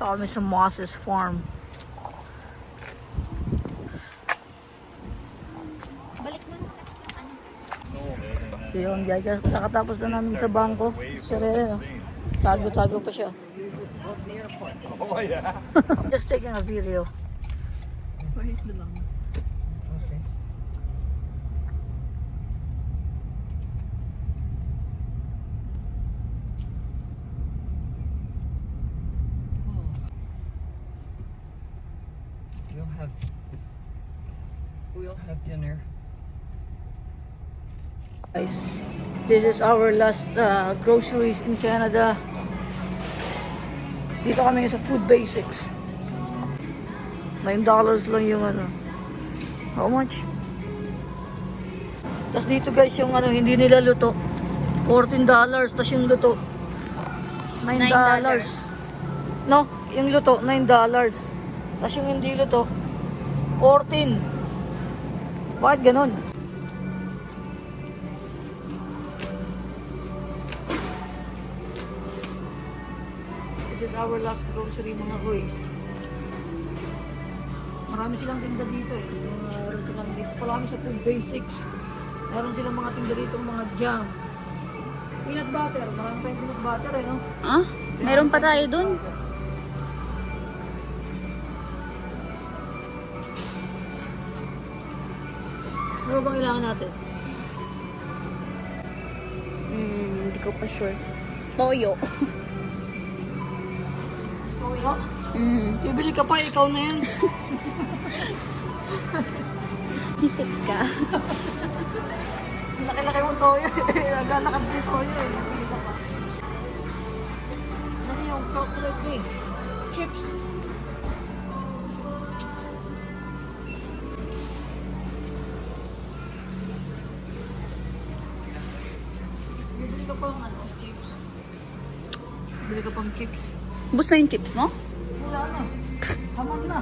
Kami sa Moses Farm. Balik mo na sa ano. So yun guys, nakatapos na namin sa bangko. Si Rene, no? Tago-tago pa siya. Oh, yeah. Just taking a video. Where is the bang? Okay. We'll have dinner. Guys, this is our last groceries in Canada. Dito kami sa Food Basics. $9 lang yung ano. How much? Tapos dito guys yung ano, hindi nila luto. $14. Tapos yung luto, $9. No, yung luto, $9. Tapos yung hindi luto, 14. Bakit ganun? This is our last grocery mga boys. Marami silang tinda dito eh. Meron silang dito. Palami sa Food Basics. Meron silang mga tinda dito, mga jam. Peanut butter. Marami tayong peanut butter eh, no? Ah? Meron pa tayo dun? Ano bang kailangan natin? Hindi ko pa sure. Toyo. Toyo? Bibili ka pa, ikaw na yan. Isip ka. Laki-laki mo toyo. Naglalakad din toyo eh. Bibili ka pa. Ano yung chocolate eh? Chips. Bibili ka pang ano, chips. Bibili ka pang chips. Bus na yung chips mo? Wala na. Hamon na.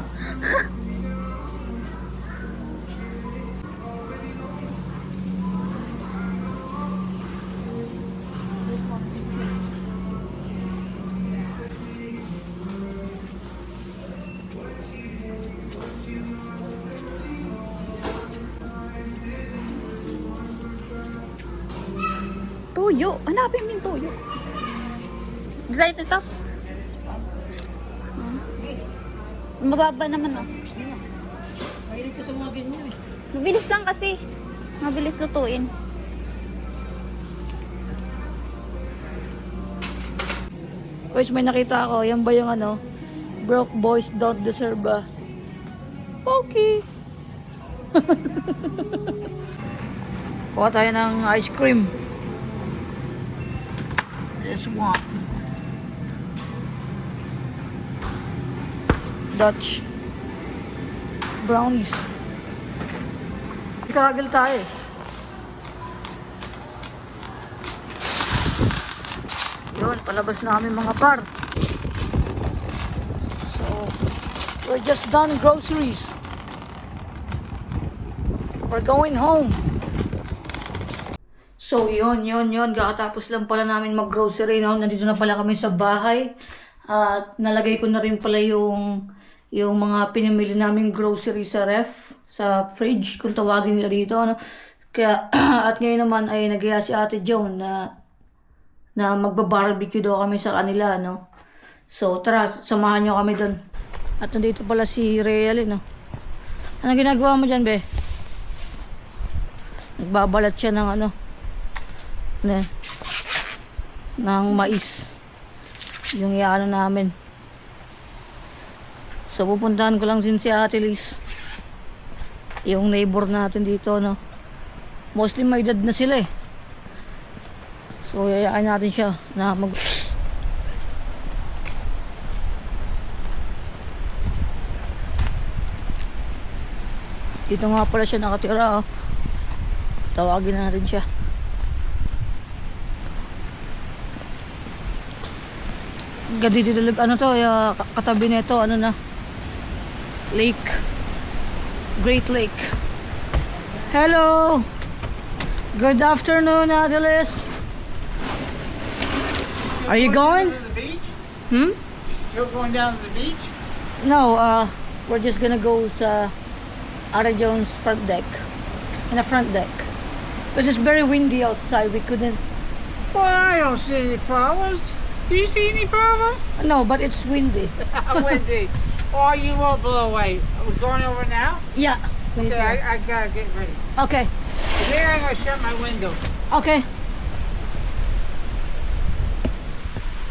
Toyo. Hanapin mo yung toyo. Gusto natin ito? Mababa naman oh. Mahilig ka sa mga ganyan eh. Mabilis lang kasi. Mabilis lutuin. Guys, may nakita ako. Yan ba yung ano? Broke boys don't deserve a pokey. Kuha tayo ng ice cream. This one. Dutch. Brownies. Karagil tayo eh. Yun, palabas namin mga par. So, we're just done groceries. We're going home. So, yun. Kakatapos lang pala namin mag-grocery, no? Nandito na pala kami sa bahay. At nalagay ko na rin pala yung mga pinamili namin grocery sa ref, sa fridge, kung tawagin nila dito, no? Kaya, at ngayon naman ay nag-iya si Ate Joan na magba-barbecue daw kami sa kanila, no? So, tara, samahan nyo kami doon. At nandito pala si Real, no? Anong ginagawa mo dyan, be? Nagbabalat siya ng ano? Ng mais. Yung iano namin. So, pupuntahan ko lang din si Ate Liz. Yung neighbor natin dito, no? Mostly may edad na sila eh. So, yayaan natin siya na mag... Dito nga pala siya nakatira, oh. Tawagin na rin siya. Gadi dito, ano to, katabi nito, ano na, lake, Great Lake. Hello! Good afternoon, Adelis. Are you going? To the beach? Hmm? still going down to the beach? No, we're just gonna go sa Ara Jones front deck. In the front deck. Because it's very windy outside. We couldn't... Well, I don't see any problems. Do you see any problems? No, but it's windy. Windy. Oh, you won't blow away. Are we going over now? Yeah. Okay, I gotta get ready. Okay. Then I'm gonna shut my window. Okay.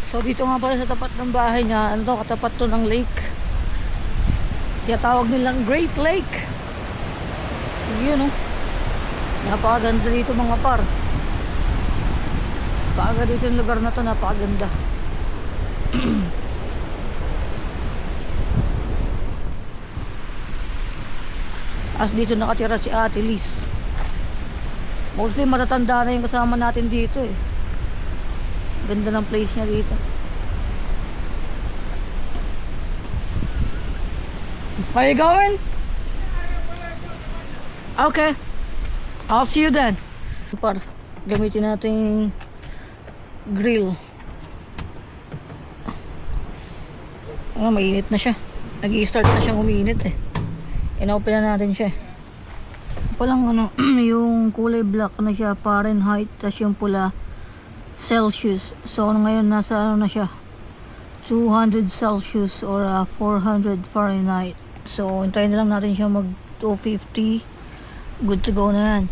So dito nga pala sa tapat ng bahay niya, ano to, katapat to ng lake. Kaya tawag nilang Great Lake. Yun oh. Napakaganda dito mga par. Napakaganda dito yung lugar na to, napakaganda. As dito nakatira si Ate Liz. Mostly matatanda na yung kasama natin dito eh. Ganda ng place niya dito. Are you going? Okay. I'll see you then. Par, gamitin natin grill. Mainit na siya. Nag-i-start na siyang umiinit eh. Inopen na natin siya. Palang ano, yung kulay black na siya, Fahrenheit, tas yung pula Celsius. So ngayon nasa ano na siya, 200 Celsius or 400 Fahrenheit. So hintayin na lang natin siya mag 250. Good to go na yan.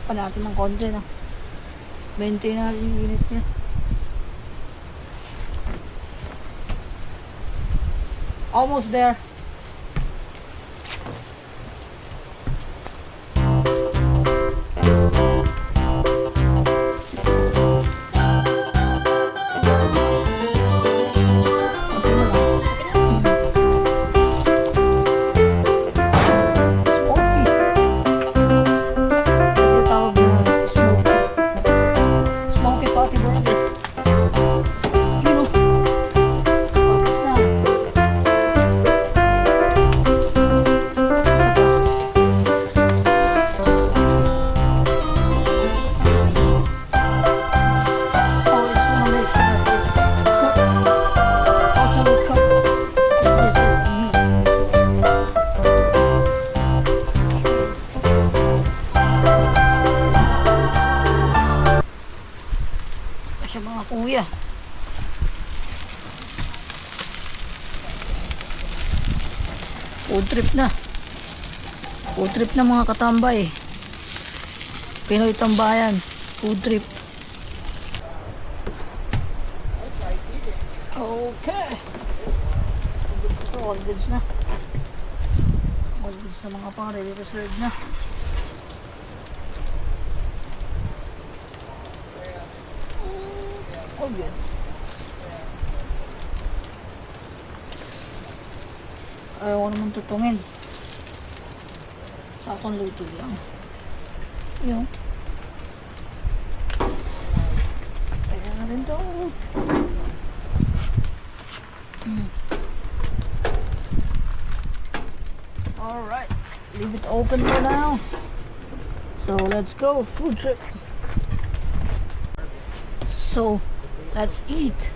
Pa natin ng konti na. 20 na yung init niya. Almost there. Kuya. Food trip na. Food trip na mga katambay. Pinoy tambayan. Food trip. Okay. Ito, all goods na. All goods na mga pare. Reserve na. Oh, good. Ayaw ko naman tutungin. Sa akong luto lang. Yun. Kaya na rin ito. Alright. Leave it open for now. So, let's go. Food trip. So, let's eat.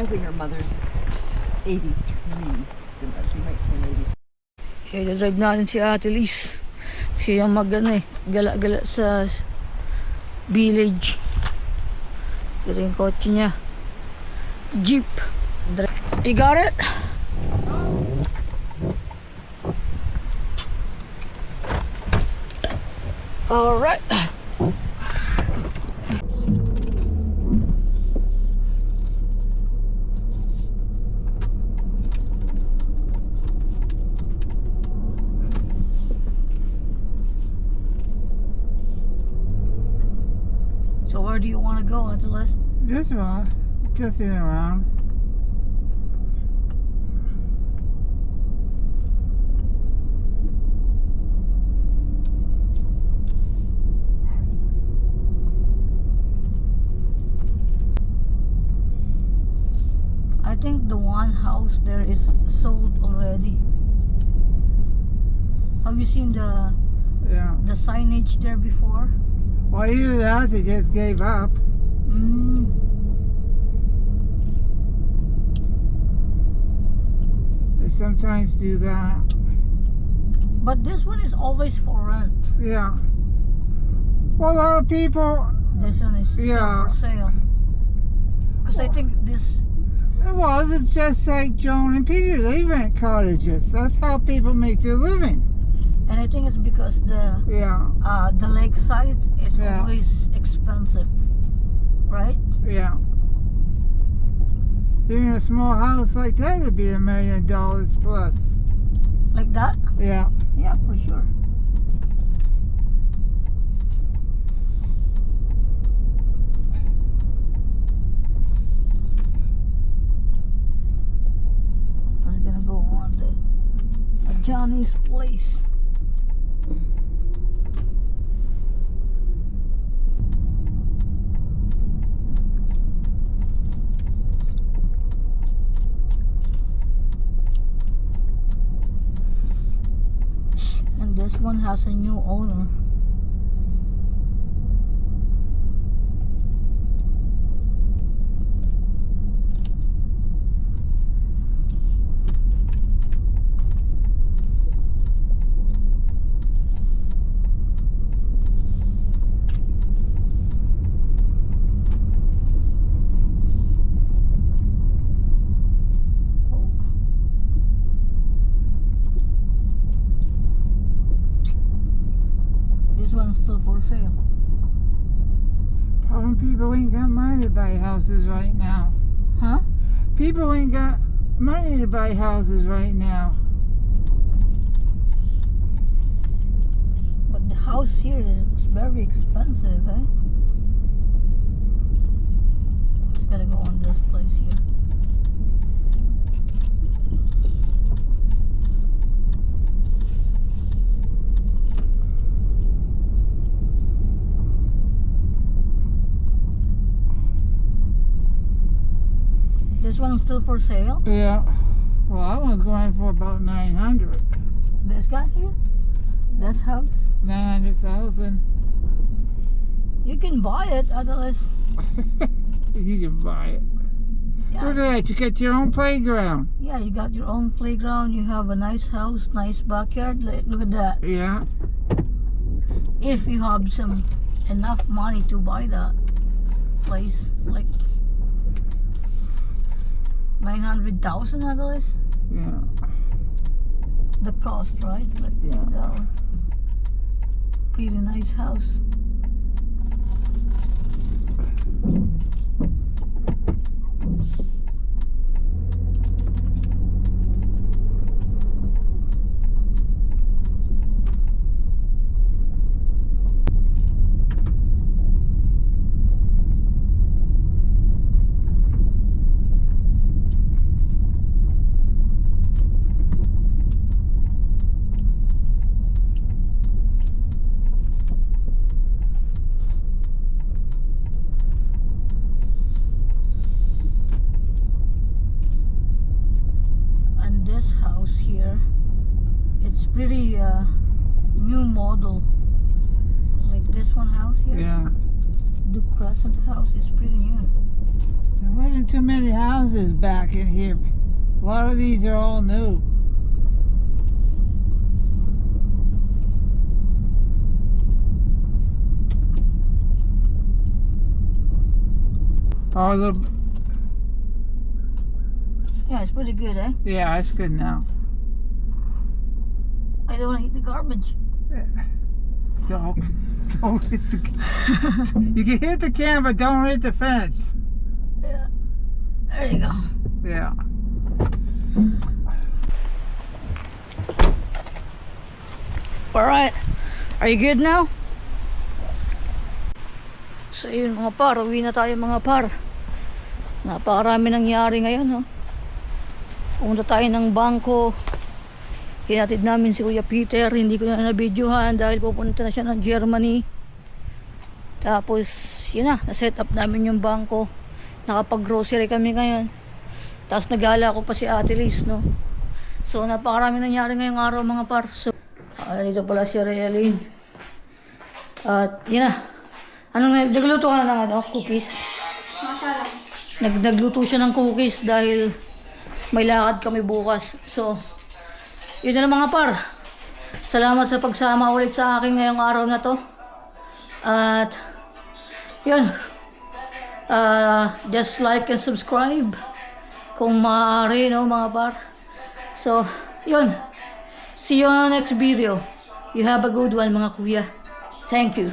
I think her mother's 83. She might turn 80. Kaya drive natin si Ate Liz. Siya yung gala-gala sa village. Ito yung kotse niya. Jeep. You got it? Alright. So where do you want to go, Atlas? This one, just in around. I think the one house there is sold already. Have you seen the Yeah. signage there before? Well, either that, they just gave up. They sometimes do that. But this one is always for rent. Yeah. Well, a lot of people. This one is still Yeah. for sale. Because I think this. Well, it's just like Joan and Peter. They rent cottages. That's how people make their living. And I think it's because Yeah. the lakeside is Yeah. always expensive, right? Yeah. Even a small house like that would be $1 million plus. Like that? Yeah. Yeah, for sure. I was gonna go on the Johnny's place. And this one has a new owner. This one's still for sale. Problem people ain't got money to buy houses right now. Huh? People ain't got money to buy houses right now. But the house here is very expensive, eh? Just gotta go on this place here. This one's still for sale? Yeah. Well, that one's going for about 900. This guy here? This house? 900,000. You can buy it, otherwise. You can buy it. Look at Yeah, that. You got your own playground. yeah, you got your own playground, you have a nice house, nice backyard. Look at that. Yeah. If you have some enough money to buy that place, like 900,000 otherwise. Yeah. The cost, right? Like Yeah. that one. Pretty nice house. And this house here, it's pretty new model. Like this one house here, Yeah. the Crescent house is pretty new. It wasn't too many houses back in here. A lot of these are all new. Oh, Yeah, it's pretty good, eh? yeah, it's good now. I don't want to hit the garbage. Don't hit the. You can hit the can, but don't hit the fence. Yeah. There you go. Yeah. Alright. Are you good now? So yun mga par, uwi na tayo mga par. Napakarami nangyari ngayon, no? Pumunta tayo ng bangko. Hinatid namin si Kuya Peter. Hindi ko na nabidyohan dahil pupunta na siya ng Germany. Tapos yun na, naset up namin yung bangko. Nakapag-grocery kami ngayon. Tapos nagala ko pa si Ate Liz, no? So napakarami nangyari ngayong araw mga par. So dito pala si Realin. At yun na. Nagluto ka na ng cookies? Nagluto siya ng cookies dahil may lakad kami bukas. So, yun na lang mga par. Salamat sa pagsama ulit sa akin ngayong araw na to. At, yun. Just like and subscribe kung maaari, no mga par. So, yun. See you on the next video. You have a good one mga kuya. Thank you.